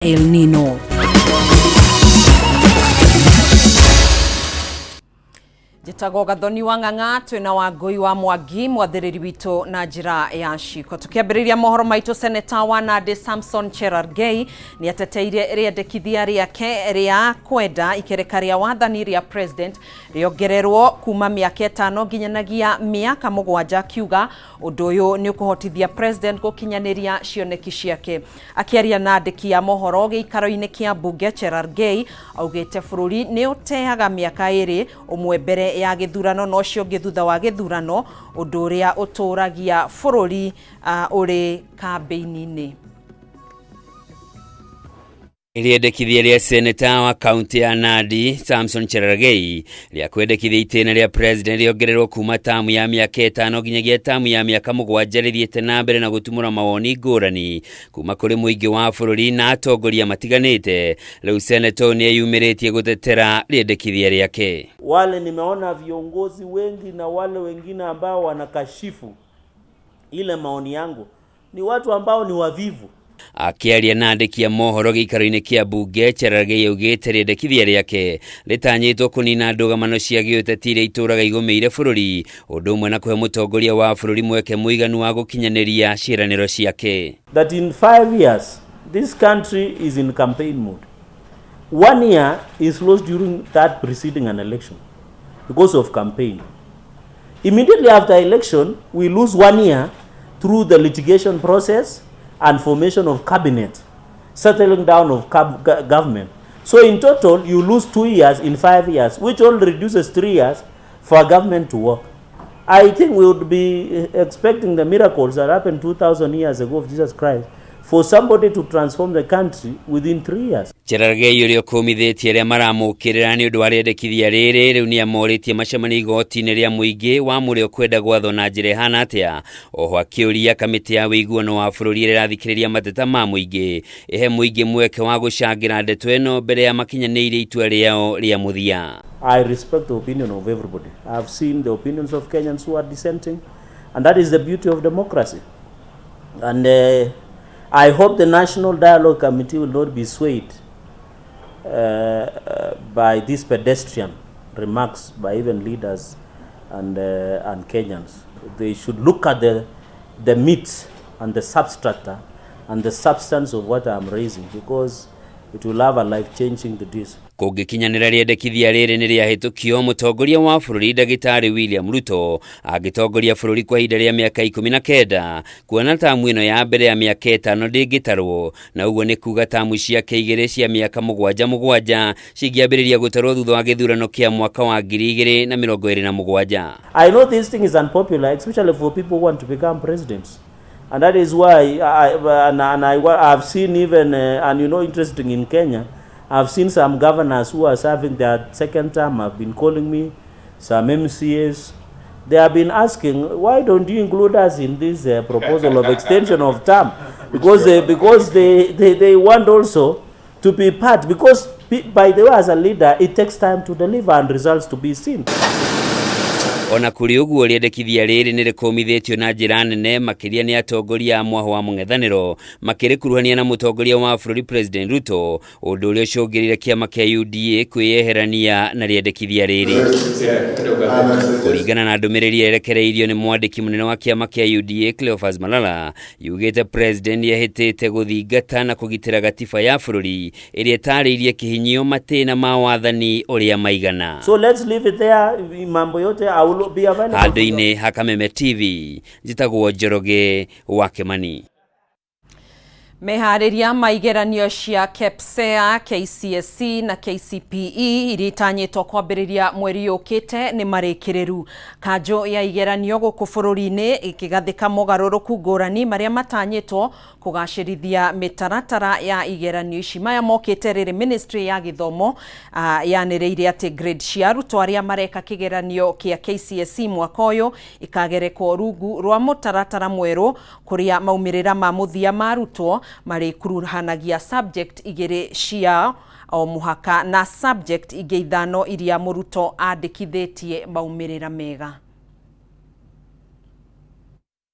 El Nino. Jitago gathoni wa ng'ang'a twina Wangui wa Mwangi mwathiriri witu na njira ya ciko tukiambiriria mohoro maitu. Seneta wa Nandi Samson Cherargei ni ateteire riendekithia riake ria kwenda ikereka ria wathani ria president riongererwo kuma miaka 5 nginyanagia miaka 7 kiuga undu uyu ni ukuhotithia president gukinyaniria cioneki ciake. Akiaria na andiki ya mohoro giikaro-ini kia bunge, Cherargei augite bururi ni uteaga miaka 2 umwe mbere ya githurano nocio ngithutha wa githurano undu uria uturagia bururi uri kambeini-ini. Riendekithia ria seneta wa kaunti ya Nandi Samson Cherargei ria kwendekithia itena ria president riongererwo kuma tamu ya miaka 5 nginyagia tamu ya miaka 7 rithiete na mbere na gutumura mawoni ngurani kuma kuri muingi wa bururi na atongoria matiganite. Riu seneta ni ayumiritie gutetera riendekithia riake. Wale nimeona viongozi wengi na wale wengine ambao wanakashifu ile maoni yangu ni watu ambao ni wavivu. Akiaria na andiki ya mohoro giikaro-ini kia bunge, Cherargei augite riendekithia riake ritanyitwo kunina ndugamano cia giuteti iria ituraga igumeire bururi undu umwe na kuhe mutongoria wa bururi mweke muiganu wa gukinyaniria ciiraniro ciake. That in 5 years this country is in campaign mode. 1 year is lost during that preceding an election because of campaign. Immediately after election we lose 1 year through the litigation process and formation of cabinet, settling down of government. So in total, you lose 2 years in 5 years, which only reduces 3 years for government to work. I think we would be expecting the miracles that happened 2,000 years ago of Jesus Christ for somebody to transform the country within 3 years. Cherargei uria kumithitie ria maramukirira ni undu wa riendekithia riri riu ni amoritie macemani igoti-ini ria muingi wa muri ukwenda gwathwo na njira ihana atia. Oho akiuria kamiti ya wiguano wa bururi ria irathikiriria mateta ma muingi ihe muingi mweke wa gucangira ndeto ino mbere ya makinyaniire itua riao ria muthia. I respect the opinion of everybody. I have seen the opinions of Kenyans who are dissenting, and that is the beauty of democracy. And I hope the National Dialogue Committee will not be swayed by these pedestrian remarks by even leaders and Kenyans. They should look at the meat and the substrata and the substance of what I am raising, because it will have a life-changing disease. Kungikinyanira riendekithia riri ni riahitukio mutongoria wa bururi Ndagitari William Ruto agitongoria bururi kwa ihinda ria miaka 19 kuona tamu ino ya mbere ya miaka 5 ndingitarwo na uguo ni kuga tamu ciake igiri cia miaka 7 cingiambiriria gutarwo thutha wa githurano kia mwaka wa 2027. I know this thing is unpopular, especially for people who want to become presidents. And that is why I've seen even, and you know, interesting in Kenya, I've seen some governors who are serving their second term have been calling me, some MCAs. They have been asking, why don't you include us in this proposal of extension of term? Because they want also to be part, because by the way, as a leader, it takes time to deliver and results to be seen. Ona kuri uguo riendekithia riri ni rikumithitio na njira nene makiria ni atongoria mwaho wa mung'ethaniro makirikuruhania na mutongoria wa bururi President Ruto undu uria ucungirire kiama kia UDA kwiyeherania na riendekithia riri. Kuringana na ndumiriri erekereirio ni mwandiki munene wa kiama kia UDA Cleophas Malala, yugite president yehitite guthingata na kugitira gatiba ya bururi iria etariirie kihinyio matena ma wathani uria maigana. So let's leave it there. Mambo yote Handũ-inĩ ha Kameme TV, njĩtagwo Njoroge wa Kimani. Mehariria maigeranio cia KPSEA, KCSE na KCPE iria itanyĩtwo kwambĩrĩria mweri ũkĩte nĩ marĩkĩrĩru. Kanjũ ya igeranio gũkũ bũrũri-inĩ ĩkĩgathĩka mogarũrũku ngũrani marĩa matanyĩtwo kũgacĩrithia mĩtaratara ya igeranio ici. Maya mokĩte rĩrĩ Ministry ya Gĩthomo yanĩrĩire atĩ grade cia arutwo arĩa mareka kĩgeranio kĩa KCSE mwaka ũyũ ikagerekwo rungu rwa mũtaratara mwerũ kũrĩa maumĩrĩra ma mũthia ma arutwo marĩkuruhanagia subject igĩrĩ cia o muhaka na subject ingĩ 5 iria mũrutwo andĩkithĩtie maumĩrĩra mega.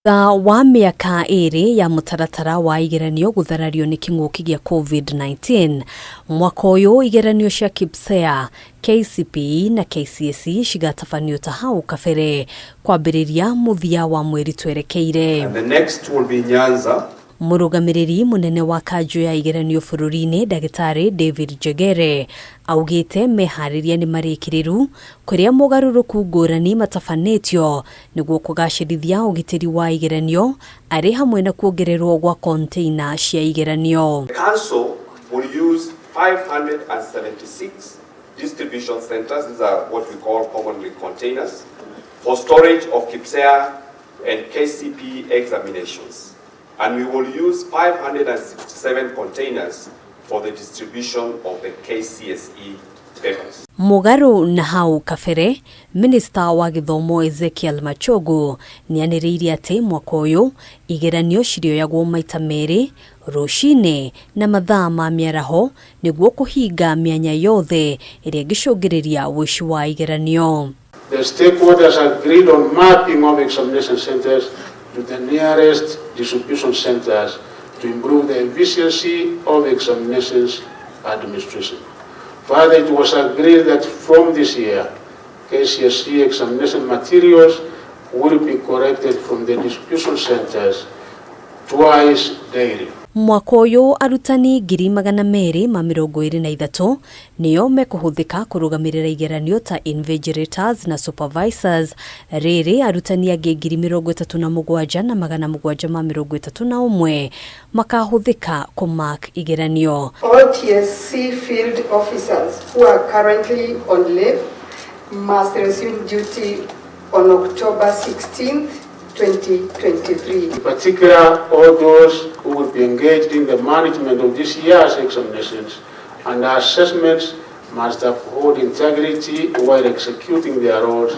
wa mĩaka ĩrĩ ya mũtaratara wa igeranio gũtharario nĩ kĩng'ũki gĩa COVID-19 mwaka ũyũ igeranio cia KPSEA, KCPE na KCSE cigatabanio ta hau kabere kwambĩrĩria mũthia wa mweri twerekeire. And the next will be Nyanza. Mũrũgamĩrĩri mũnene wa kanjũ ya igeranio bũrũri-inĩ Ndagĩtarĩ David Jegere augĩte meharĩria nĩ marĩkĩrĩru kũrĩa mũgarũrũku ngũrani matabanĩtio nĩguo kũgacĩrithia ũgitĩri wa igeranio arĩ hamwe na kuongererwo gwa container cia igeranio. The council will use 576 distribution centers, these are what we call commonly containers, for storage of KPSEA and KCPE examinations. And we will use 567 containers for the distribution of the KCSE papers. Mũgarũ na hau kabere, Minister wa Gĩthomo Ezekiel Machogu nĩanĩrĩirie atĩ mwaka ũyũ igeranio cirioyagwo maita merĩ rũcinĩ na mathaa ma mĩaraho nĩguo kũhinga mĩanya yothe ĩrĩa ĩngĩcũngĩrĩria ũici wa igeranio. The stakeholders agreed on mapping of examination centers to the nearest distribution centers to improve the efficiency of examinations administration. Further, it was agreed that from this year, KCSE examination materials will be collected from the distribution centers twice daily. Mwaka ũyũ arutani 223 nĩo mekũhũthĩka kũrũgamĩrĩra igeranio ta invigilators na supervisors. Rĩrĩ arutani angĩ 37,731 makahũthĩka kũmark igeranio. All TSC field officers who are currently on leave must resume duty on October 16th, 2023. In particular, all those who will be engaged in the management of this year's examinations and assessments must uphold integrity while executing their roles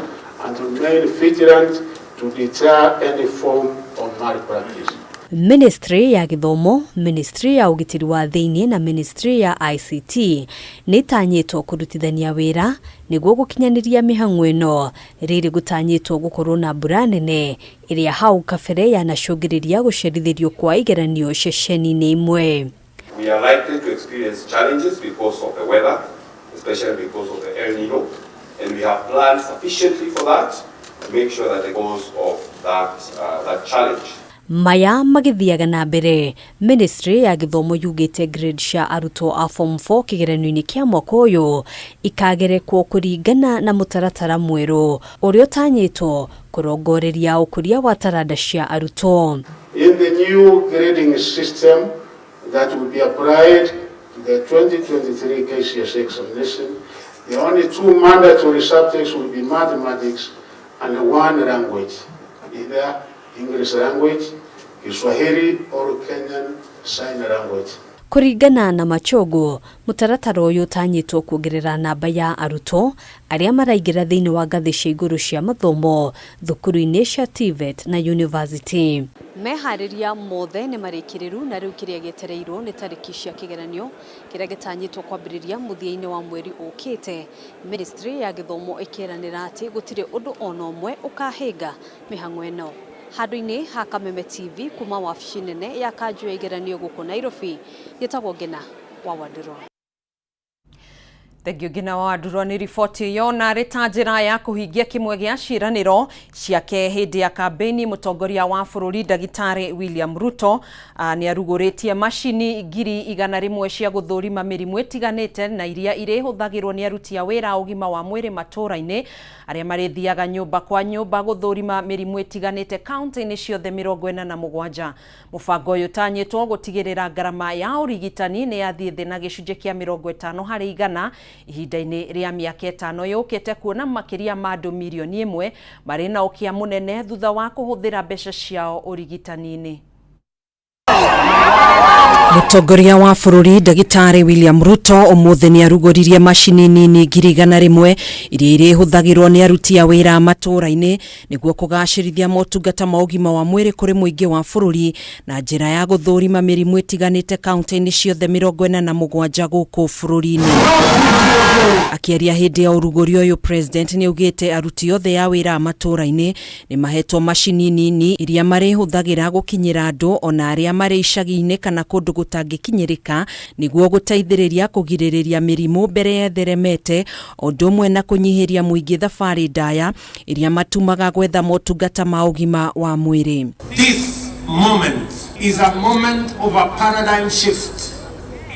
and remain vigilant to deter any form of malpractice. Ministry ya Gĩthomo, Ministry ya Ũgitĩri wa Thĩinĩ na Ministry ya ICT nĩtanyĩtwo kũrutithania wĩra nĩguo gũkinyanĩria mĩhang'o ĩno. Rĩrĩ gũtanyĩtwo gũkorwo na mbura nene ĩrĩa hau kabere yanacũngĩrĩria gũcerithĩrio kwa igeranio ceceni-inĩ imwe. We are likely to experience challenges because of the weather, especially because of the El Nino, and we have planned sufficiently for that to make sure that it goes of that challenge. Maya magithiaga na mbere, Ministry ya Gĩthomo yugĩte grade cia arutwo a form 4 kĩgeranio-inĩ kĩa mwaka ũyũ ikagerekwo kũringana na mũtaratara mwerũ ũrĩa ũtanyĩtwo kũrongoreria ũkũria wa taranda cia arutwo. In the new grading system that will be applied to the 2023 KCSE examination, the only two mandatory subjects will be mathematics and one language, either English language, Kiswahili or Kenyan Sign Language. Kũringana na Machogu, mũtaratara ũyũ ũtanyĩtwo kuongerera namba ya arutwo arĩa maraingĩra thĩinĩ wa ngathĩ cia igũrũ cia mathomo thukuru-inĩ cia TVET na university. Meharĩria mothe nĩ marĩkĩrĩru na rĩu kĩrĩa gĩetereirwo nĩ tarĩki cia kĩgeranio kĩrĩa gĩtanyĩtwo kwambĩrĩria mũthia-inĩ wa mweri ũkĩte. Ministry ya Gĩthomo ĩkĩranĩra atĩ gũtirĩ ũndũ ona ũmwe ũkahĩnga mĩhang'o ĩno. Handũ-inĩ ha Kameme TV kuma wabici nene ya kanjũ ya igeranio gũkũ Nairobi, gĩtagwo Ngina wa Wandũrwo. Thengio Ngina wa Wandũrwo nĩ riboti ĩyo na arĩ ta njĩra ya kũhingia kĩmwe gĩa ciĩranĩro ciake hĩndĩ ya kambĩini. Mũtongoria wa bũrũri Ndagĩtarĩ William Ruto nĩ arugũrĩtie macini 100,000 cia gũthũrima mĩrimũ ĩtiganĩte na iria irĩhũthagĩrwo nĩ aruti a wĩra ũgima wa mwĩrĩ matũũra-inĩ arĩa marĩthiaga nyũmba kwa nyũmba gũthũrima mĩrimũ ĩtiganĩte kaunti-inĩ ciothe 47. Mũbango ũyũ ũtanyĩtwo gũtigĩrĩra ngarama ya ũrigitani nĩ yathiĩ thĩ na gĩcunjĩ kĩa 50% ihinda-inĩ rĩa mĩaka 5 yũkĩte, kuona makĩria ma andũ milioni 1 marĩ na ũkĩa mũnene thutha wa kũhũthĩra mbeca ciao ũrigitani-inĩ. Mutongoria wa bururi Ndagitari William Ruto umuthi ni arugoririe macini nini 100,000 iria irihuthagirwo ni aruti a wira Matuuraini niguo kugacirithia motungata ma ugima wa mwiri kuri muingi wa bururi na njira ya guthurima mirimu itiganite kaunti-ini ciothe 47 guku bururi-ini. Akiaria hindi ya urugori uyu president ni ugite aruti othe ya wira Matuuraini ni mahetwo macini nini iria marihuthagira gukinyira andu ona aria mari icagi-ini kana kundu gutangikinyirika niguo guteithiriria kugiririria mirimu mbere yetheremete undu umwe na kunyihiria muingi thabari ndaya iria matumaga gwetha motungata ma ugima wa mwiri. This moment is a moment of a paradigm shift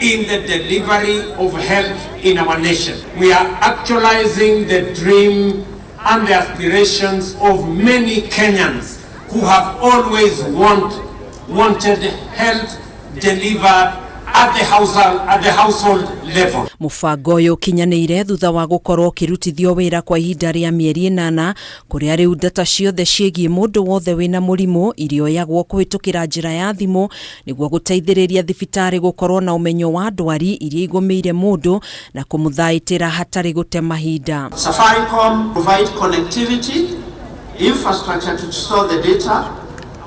in the delivery of health in our nation. We are actualizing the dream and the aspirations of many Kenyans who have always wanted health delivered at the household level. Mubango uyu kinyanire thutha wa gukorwo kirutithio wira kwa ihinda ria mieri 8 kuria riu data ciothe ciegie mundu wothe wina murimu irioyagwo kuhitukira njira ya thimu niguo guteithiriria thibitari gukorwo na umenyo wa ndwari iria igumiire mundu na kumuthaitira hatari gute mahinda. Safaricom provide connectivity, infrastructure to store the data,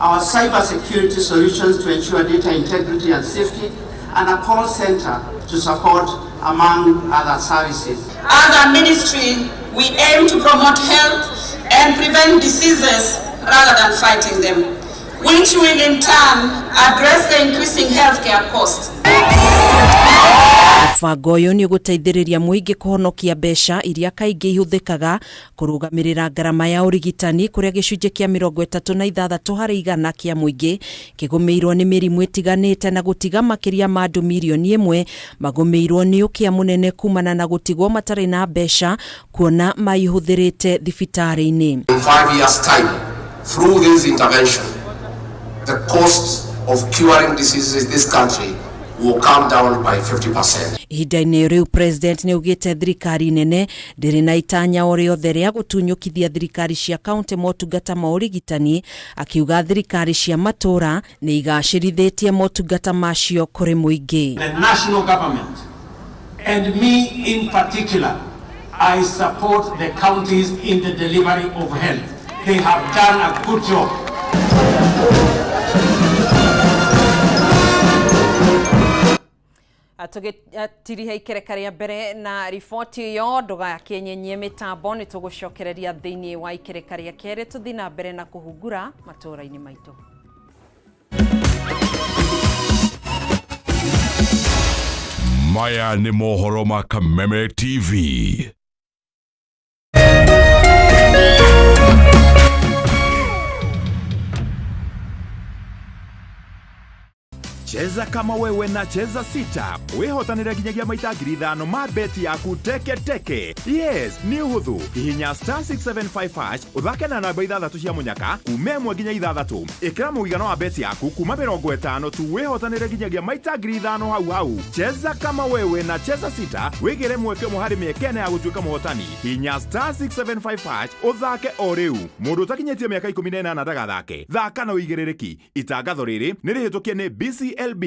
our cyber security solutions to ensure data integrity and safety, and a call center to support, among other services. As a ministry, we aim to promote health and prevent diseases rather than fighting them, which will in turn address the increasing healthcare costs. Mubango uyu ni guteithiriria muingi kuhonokia mbeca iria kaingi ihuthikaga kurugamirira garama ya urigitani kuria gicunje kia 36 hari igana kia muingi kigumirwo ni mirimu itiganite na gutiga makiria ma andu milioni 1 magumirwo ni ukia munene kumana na gutigwo matari na mbeca kuona maihuthirite thibitari-ini. In 5 years time, through this intervention, the cost of curing diseases in this country will come down by 50%. Ihinda-ini riu president ni ugite thirikari nene ndiri na itanya o riothe ria gutunyukithia thirikari cia kaunti motungata ma urigitani, akiuga thirikari cia matura ni igacirithitie motungata macio kuri muingi. The national government and me in particular, I support the counties in the delivery of health. They have done a good job. Tirihe ikereka ria mbere na riboti iyo ndugakinyenyie mitambo ni tugucokereria thiini wa ikereka ria keri tuthi na mbere na kuhungura matũra-ini maitu. Maya ni mohoro ma Kameme TV. Cheza kama wewe na cheza sita. Wehotanira ginyagia maita 5,000 ma beti yaku teke. Yes, ni uhuthu. Hihinya *675# uthake na namba 6 cia munyaka kuma 1 nginya 6. Ikira muigana wa beti yaku kuma 50 tu wehotanira ginyagia maita 5,000 hau. Cheza kama wewe na cheza sita. Wigire mweke muhari miekene ya gutuika muhotani. Hihinya *675# uthake o riu. Mundu utakinyetie miaka 18 ndagathake. Thaka na uigirereki. Itangatho riri ni rihitukie ni BCLB.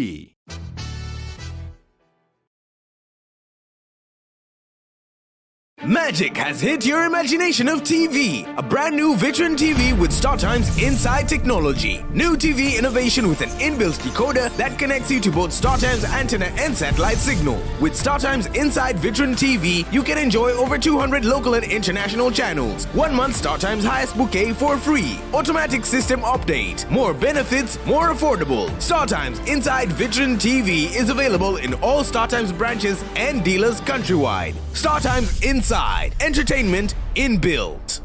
Magic has hit your imagination of TV. A brand new Vitron TV with StarTimes Inside technology. New TV innovation with an inbuilt decoder that connects you to both StarTimes antenna and satellite signal. With StarTimes Inside Vitron TV, you can enjoy over 200 local and international channels. 1 month StarTimes highest bouquet for free. Automatic system update. More benefits, more affordable. StarTimes Inside Vitron TV is available in all StarTimes branches and dealers countrywide. StarTimes Inside. Entertainment inbuilt.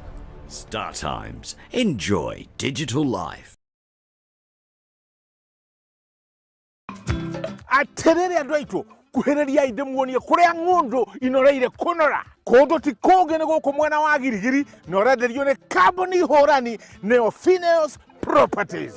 StarTimes. Enjoy digital life. Aterere andwaitu kuhereria inde muonie kuria ngundu inoreire kunora kodo ti kogene goko mwena wa girigiri noraderio ne carbon horani Neofineos Properties.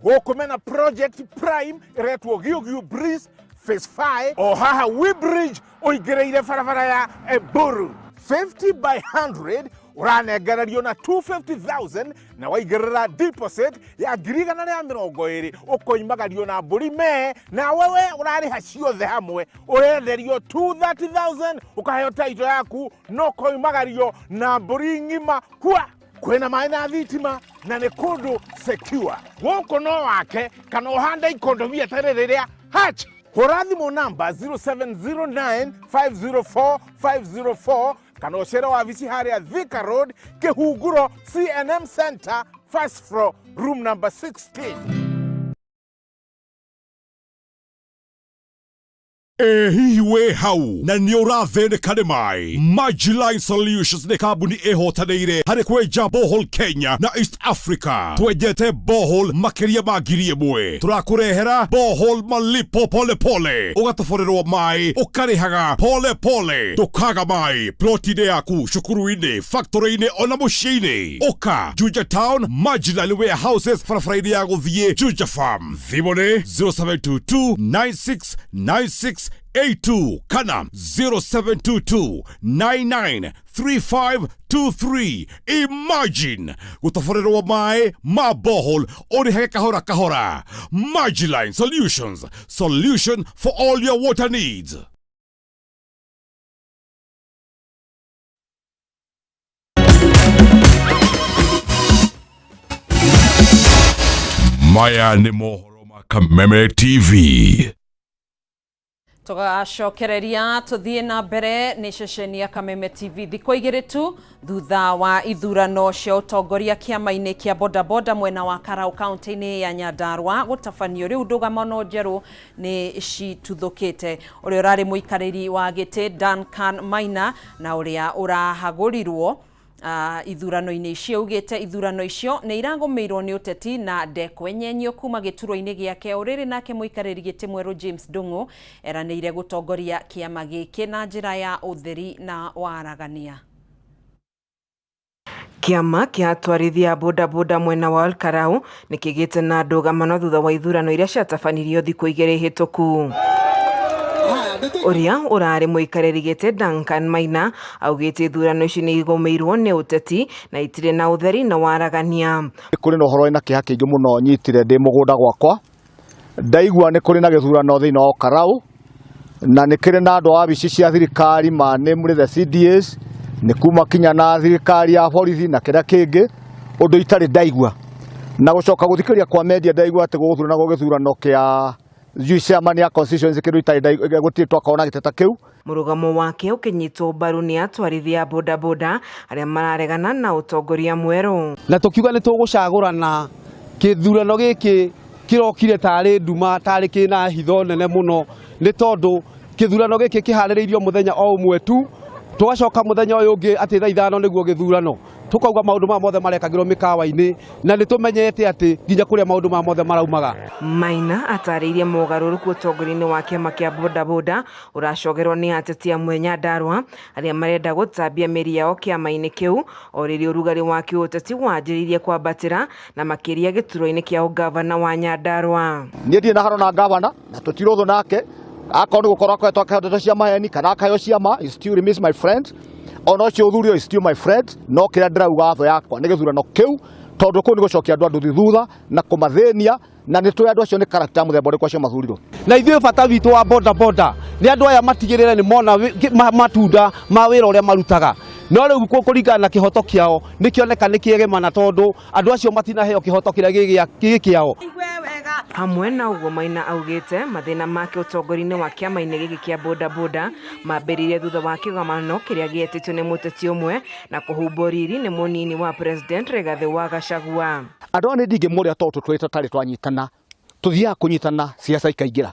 Wokomena project prime retwo Giogio Breeze Phase 5 Ohaha We Bridge oigereire farafara ya Eburu 50 by 100 uranengererio na 250,000 na waigerera deposit ya girigana ya 20 ukoimagario na mburi me na wewe urariha ciothe hamwe urenderio 230,000 ukaheo title yaku no koimagario na mburi ngima kwa kwena maĩ na thitima na nĩ kũndũ secure gũkũ no wake kana ũhande ikondo biatarĩ rĩrĩa hatch hũra thimũ namba 0709504504 kana ũcere wabici harĩa Thika Road Kĩhunguro CNM Center first floor room number 16. Hihi we hau na nĩ ũrathĩnĩka nĩ maĩ. Majiline Solutions nĩ kambuni ĩhotanĩire harĩ kwenja bohol Kenya na East Africa. Twenjete bohol makĩria ma 1,000. Tũrakũrehera bohol malipo pole pole. Ũgatoborerwo maĩ ũkarĩhaga pole pole. Ndũkaga maĩ ploti-inĩ yaku, cukuru-inĩ, factory-inĩ ona mũciĩ-inĩ. Ũka Juja Town Majiline Warehouses barabara-inĩ ya gũthiĩ Juja Farm. Thimũ nĩ 07229696 A2 kana 0722993523. Imagine gutaforerwo maĩ ma bohol ũrĩhage kahora kahora. Majiline Solutions, solution for all your water needs. Maya nĩ mohoro ma Kameme TV. Tugacokereria tuthie na mbere ni ceceni ya Kameme TV thikũ igĩrĩ tu thutha wa ithurano cia ũtongoria kĩama-inĩ kĩa bodaboda mwena wa Karau kaunti-inĩ ya Nyandarua gũtabanio rĩu ndũgamano njerũ nĩ cituthũkĩte. Ũrĩa ũrarĩ mũikarĩri wa gĩtĩ Duncan Maina na ũrĩa ũrahagũrirwo ithurano-inĩ icio ugĩte ithurano icio nĩ iragũmĩirwo nĩ ũteti na ndekwenyenyio kuma gĩturwa-inĩ gĩake. Ũrĩrĩ nake mũikarĩri gĩtĩ mwerũ James Ndung'u eranĩire gũtongoria kĩama gĩkĩ na njĩra ya ũtheri na waragania. Kiama kia twarithia bodaboda mwena wa Karau nikigite na ndũgamano thutha wa ithurano iria ciatabanirio thikũ igĩrĩ hĩtũku. Ũrĩa ũrarĩ mũikarĩri gĩtĩ Duncan Maina augĩte ithurano ici nĩ igũmĩirwo nĩ ũteti na itirĩ na ũtheri na waragania. Kũrĩ na ũhoro na kĩeha kĩingĩ mũno nyitire ndĩ mũgũnda gwakwa. Ndaigua nĩ kũrĩ na gĩthurano thĩinĩ wa Karau na nĩ kĩrĩ na andũ a wabici cia thirikari namely the CDAs nĩ kuma kinya na thirikari ya borithi na kĩrĩa kĩngĩ ũndũ itarĩ ndaigua. Na gũcoka gũthikĩrĩria kwa media ndaigua atĩ gũthurana gĩthurano kĩa Chairman ya constituency kĩrĩa itarĩ gũtirĩ twakona gĩteta kĩu. Mũrũgamo wake ũkĩnyitwo mbaru nĩ atwarithia bodaboda arĩa mararegana na ũtongoria mwerũ. Na tũkiuga nĩ tũgũcagũrana kĩthurano gĩkĩ kĩrokire tarĩ nduma tarĩ kĩna hitho nene mũno nĩ tondũ kĩthurano gĩkĩ kĩharĩrĩirio mũthenya o ũmwe tu tũgacoka mũthenya ũyũ ũngĩ atĩ thaa ithano nĩguo gĩthurano. Tukauga maũndũ ma mothe marekagĩrwo mĩkawa-inĩ na nĩ tũmenyete atĩ nginya kũrĩa maũndũ ma mothe maraumaga. Maina atarĩirie mogarũrũku ũtongoria-inĩ wa kĩama kĩa bodaboda ũracogerwo nĩ ateti amwe Nyandarua arĩa marenda gũtambia mĩri yao kĩama-inĩ kĩu o rĩrĩa ũrugarĩ wa kĩũteti wanjĩrĩirie kwambatĩra na makĩria gĩturwa-inĩ kĩa ũgavana wa Nyandarua. Niĩ ndirĩ na haro na ngavana na tũtirũthũ nake akorwo nĩ gũkorwo akoretwo akĩheo ndeto cia maheni kana akaheo ciama, he still remains my friend. Ono ũcio ũthurio is still my friend, no kĩrĩa ndĩrauga tho yakwa nĩ gĩthurano kĩu tondũ kũu nĩ gũcokia andũ nduthi thutha na kũmathĩnia na nĩ tũĩ andũ acio nĩ karakta mũthemba ũrĩkũ acio mathurirwo. Na ithuĩ bata witũ wa bodaboda nĩ andũ aya matigĩrĩre nĩ mona matunda ma wĩra ũrĩa marutaga. No rĩu kũringana na kĩhoto kĩao nĩ kĩoneka nĩ kĩegemana tondũ andũ acio matinaheo kĩhoto kĩrĩa gĩ kĩao. Hamwe na ũguo Maina augĩte mathĩna make ũtongoria-inĩ wa kĩama-inĩ gĩkĩ kĩa bodaboda mambĩrĩire thutha wa kĩgomano kĩrĩa gĩetĩtwo nĩ mũteti ũmwe na kũhumbwo riri nĩ mũnini wa President Rigathĩ wa Gachagua. Andũ nĩ ndingĩmũrĩa tondũ tũtarĩ twanyitana tuthiaga kũnyitana ciaca ikaingĩra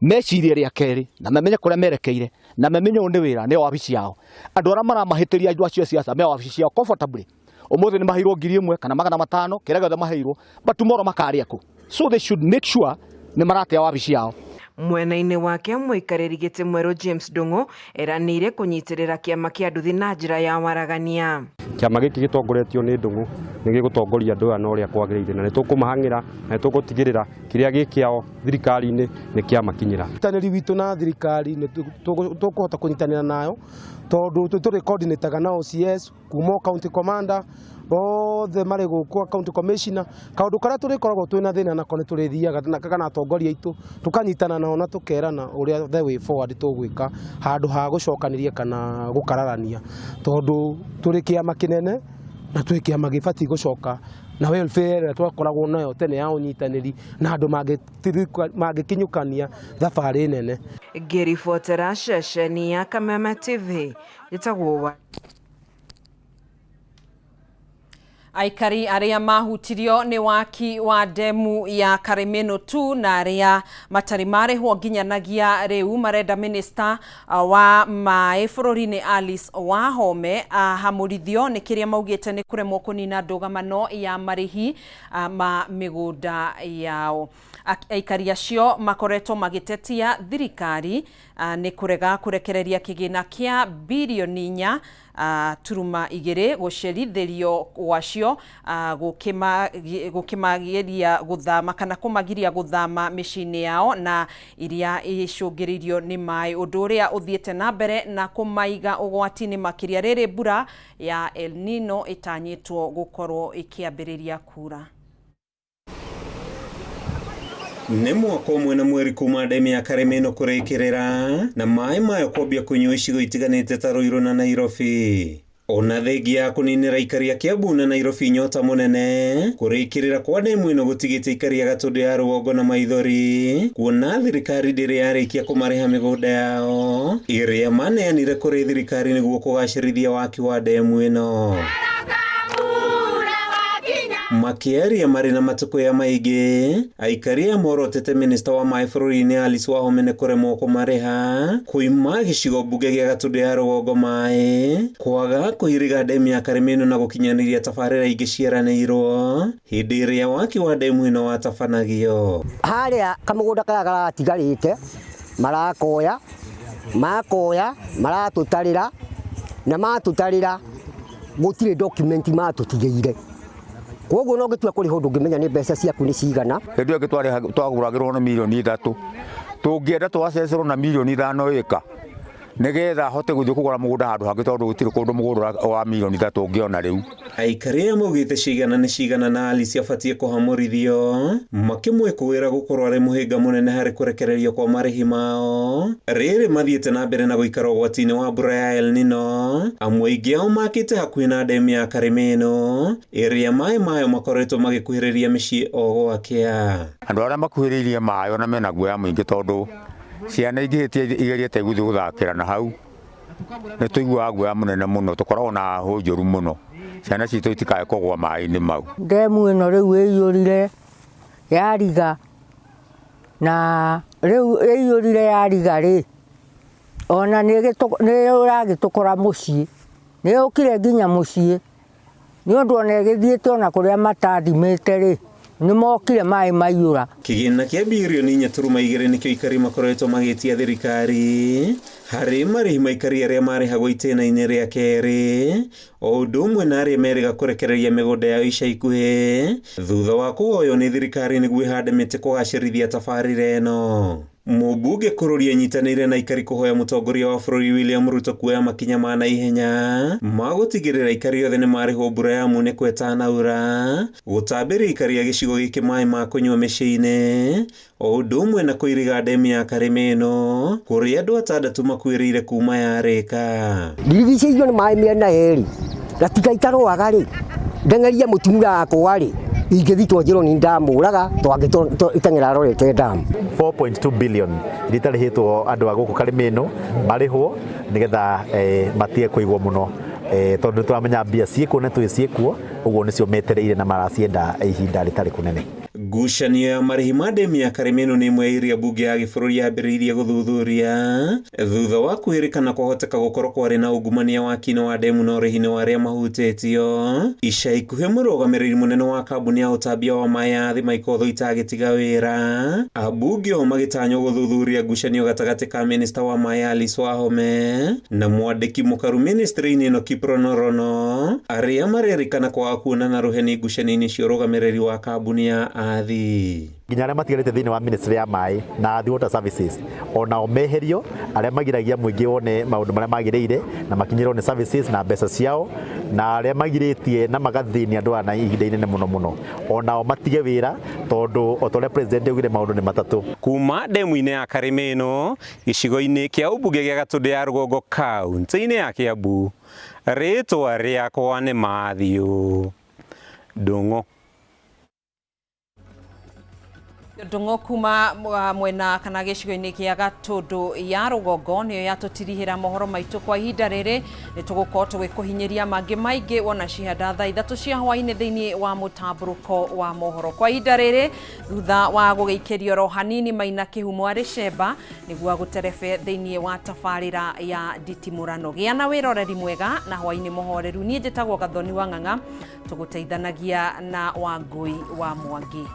meciria rĩa kerĩ na mamenye kũrĩa merekeire na mamenye ũũ nĩ wĩra nĩ wabici yao. Andũ arĩa maramahĩtĩria andũ acio ciaca me wabici ciao comfortably ũmũthĩ nĩ maheirwo 1,000 kana 500 kĩrĩa gĩothe maheirwo but tomorrow makarĩa kũ. So they should make sure nĩ maratea wabici yao. Mwena-inĩ wake mũikarĩri gĩtĩ mwerũ James Ndung'u eranĩire kũnyitĩrĩra kĩama kĩa nduthi na njĩra ya waragania. Kĩama gĩkĩ gĩtongoretio nĩ Ndung'u nĩ gĩgũtongoria andũ aya na ũrĩa kwagĩrĩire na nĩ tũkũmahang'ĩra na nĩ tũgũtigĩrĩra kĩrĩa gĩ kĩao thirikari-inĩ nĩ kĩamakinyĩra. Ũnyitanĩri witũ na thirikari nĩ tũkũhota kũnyitanĩra nayo tondũ tũrĩ coordinator na OCS kuma county commander othe marĩ gũkũ county commissioner. Kaũndũ karĩa tũrĩkoragwo twĩna thĩna nako nĩ tũrĩthiaga kana atongoria aitũ tũkanyitana nao na tũkerana ũrĩa the way forward tũgwĩka handũ ha gũcokanĩria kana gũkararania, tondũ tũrĩ kĩama kĩnene na twĩ kĩama gĩbatiĩ gũcoka na welfare ĩrĩa twakoragwo nayo tene ya ũnyitanĩri na andũ mangĩkinyũkania thabarĩ nene. Ngĩribotera ceceni ya Kameme TV gĩtagwo Aikari arĩa mahutirio nĩ waki wa demu ya Kameme tu na arĩa matarĩ marĩhwo nginyanagia rĩu marenda minister wa maĩ bũrũri-inĩ Alice Wahome ahamũrithio nĩ kĩrĩa maugĩte nĩ kũremwo kũnina ndũgamano ya marĩhi ma mĩgũnda yao. Aikari acio makoretwo magĩtetia thirikari nĩ kũrega kũrekereria kĩgĩna kĩa bilioni 4.2 gũcerithĩrio gwacio gũkĩmagiria gũthama kana kũmagiria gũthama mĩciĩ-inĩ yao na iria icũngĩrĩirio nĩ maĩ, ũndũ ũrĩa ũthiĩte na mbere na kũmaiga ũgwati-inĩ makĩria rĩrĩ mbura ya El Nino ĩtanyĩtwo gũkorwo ĩkĩambĩrĩria kura. Nĩ mwaka ũmwe na mweri kuma demu ya Kameme kũrĩkĩrĩra na maĩ mayo kwambia kũnyua icigo itiganĩte ta Ruiru na Nairobi. Ona thengia ya kũninĩra aikari a Kiambu na Nairobi nyota mũnene, kũrĩkĩrĩra kwa demu ĩno gũtigĩte aikari a Gatũndũ ya Rũgongo na Maithori, kuona thirikari ndĩrĩ yarĩkia kũmarĩha mĩgũnda yao ĩrĩa maneanire kũrĩ thirikari nĩguo kũgacĩrithia waki wa demu ĩno. Makĩaria marĩ na matukũ ya maingĩ, aikari a morotete minister wa maĩ bũrũri-inĩ Alice Wahome nĩ kũremwo kũmarĩha kuuma gĩcigo mbunge gĩa Gatũndũ ya Rũgongo maĩ, kwaga kũhiriga demu ya Kameme na gũkinyanĩria tabarĩra ingĩ ciaranĩirwo hĩndĩ ĩrĩa waki wa demu ĩno watabanagio. Harĩa kamũgũnda karĩa garatigarĩte makoya maratũtarĩra na matũtarĩra gũtirĩ document matũtigĩire. Koguo no gĩtua kũrĩ ũndũ ũngĩmenya nĩ mbeca ciaku nĩ cigana. Hĩndĩ ĩyo twagũragĩrwo na milioni 3. Tũngĩenda twacecerwo na milioni 5 ĩka nĩgetha hote gũthiĩ kũgũra mũgũnda handũ hangĩ tondũ gũtirĩ kũndũ mũgũnda wa milioni 3 ũngĩona rĩu. Aikari maugĩte cigana nĩ cigana na Alice abatiĩ kũhamũrithio, makĩmwĩkũĩra gũkorwo arĩ mũhĩnga mũnene harĩ kũrekererio kwa marĩhi mao. Rĩrĩ mathiĩte na mbere na gũikara ũgwati-inĩ wa mbura ya El Nino, amwe aingĩ ao makĩte hakuhĩ na demu ya Kameme ĩno ĩrĩa maĩ mayo makoretwo magĩkuhĩrĩria mĩciĩ o gwakĩa. Andũ arĩa makuhĩrĩirie maĩ ona mena guoya mũingĩ tondũ ciana ingĩhĩtie igeriete gũthiĩ gũthakĩra na hau nĩ tũiguaga guoya mũnene mũno, tũkoragwo na hũnjũru mũno ciana citũ itikae kũgwa maĩ-inĩ mau. Demu ĩno rĩu ĩiyũrire yariga na rĩu ĩiyũrire yariga rĩ ona nĩ ũragĩtũkora mũciĩ, nĩ ũkire nginya mũciĩ nĩ ũndũ ona ĩgĩthiĩte ona kũrĩa matathimĩte rĩ nĩ mokire maĩ maiyũra. Kĩgĩna kĩa bilioni 4.2 nĩkĩo aikari makoretwo magĩtia thirikari harĩ marĩhi maikari arĩa marĩhagwo itĩna-inĩ rĩa kerĩ, o ũndũ ũmwe na arĩa merĩga kũrekereria mĩgũnda yao ica ikuhĩ thutha wa kũhoywo nĩ thirikari nĩguo ĩhande mĩtĩ kũgacĩrithia tabarĩra ĩno. Mũmbunge kũrũria nyitanĩire na aikari kũhoya mũtongoria wa bũrũri William Ruto kuoya makinya ma naihenya magũtigĩrĩra aikari othe nĩ marĩhwo mbura ya munĩko ĩtanaura, gũtambĩria aikari a gĩcigo gĩkĩ maĩ ma kũnyua mĩciĩ-inĩ, o ũndũ ũmwe na kũiriga demu ya Kameme ĩno kũrĩa andũ 6 makuĩrĩire kuma yarĩka. Ndirigicĩirio nĩ maĩ mĩena yerĩ gatigaitarwaga rĩ ndengeria mũtumia wakwa rĩ ingĩthi twanjĩrwo nĩ ndamũraga twagĩteng'era arorete damu. 4.2 billion itarĩhĩtwo andũ a gũkũ Kameme ĩno marĩhwo nĩgetha matige kũigwo mũno tondũ tũramenya mbia ciĩkuo na twĩ ciĩkuo, ũguo nĩcio metereire na maracienda ihinda rĩtarĩ kũnene. ngucanio ya marĩhi ma ndemu ya Kameme nĩ imwe iria mbunge ya gĩbũrũri yambĩrĩirie gũthuthuria thutha wa kwĩrĩkana kwahoteka gũkorwo kwarĩ na ungumania waki-inĩ wa ndemu na ũrĩhi-inĩ wa arĩa mahutĩtio. Ica ikuhĩ mũrũgamĩrĩri mũnene wa kambuni ya ũtambia wa maĩ ya thĩ Maikotho itagĩtiga wĩra, ambunge o magĩtanywo gũthuthuria ngucanio gatagatĩ ka minista wa maĩ Alice Wahome na mwandĩki mũkaru ministry-inĩ ĩno Kiprono Rono, arĩa marerĩkana kwaga kuonana rũheni ngucanio-inĩ cia ũrũgamĩrĩri wa kambuni ya athi. Nginya arĩa matigarĩte thĩinĩ wa ministry ya maĩ na athi water services onao meherio, arĩa magiragia mũingĩ wone maũndũ marĩa magĩrĩire na makinyĩrwo nĩ services na mbeca ciao, na arĩa magirĩtie na magathĩnia andũ ana ihinda inene mũno onao matige wĩra, tondũ o ta ũrĩa president augire maũndũ nĩ matatũ. Kuma ndemu-inĩ ya Kameme ĩno gĩcigo-inĩ kĩa ũmbunge gĩa Gatũndũ ya Rũgongo kaunti-inĩ ya Kiambu, rĩtwa rĩakwa nĩ Mathiũ Ndung'u. Ndung'u kuma mwena kana gĩcigo-inĩ kĩa Gatũndũ ya Rũgongo nĩyo yatũtirihĩra mohoro maitũ kwa ihinda rĩrĩ. Nĩtũgũkorwo tũgĩkũhinyĩria mangĩ maingĩ wona cihanda thaa 3 cia hwaĩ-inĩ thĩinĩ wa mũtambũrũko wa mohoro. Kwa ihinda rĩrĩ thutha wa gũgĩikĩrio ro hanini Maina Kĩhumo arĩ cemba nĩguo agũterebe thĩinĩ wa tabarĩra ya nditimũrano. Gĩa na wĩroreri mwega na hwaĩ-inĩ mũhoreru. Niĩ njĩtagwo Gathoni wa Ng'ang'a, tũgũteithanagia na Wangui wa Mwangi.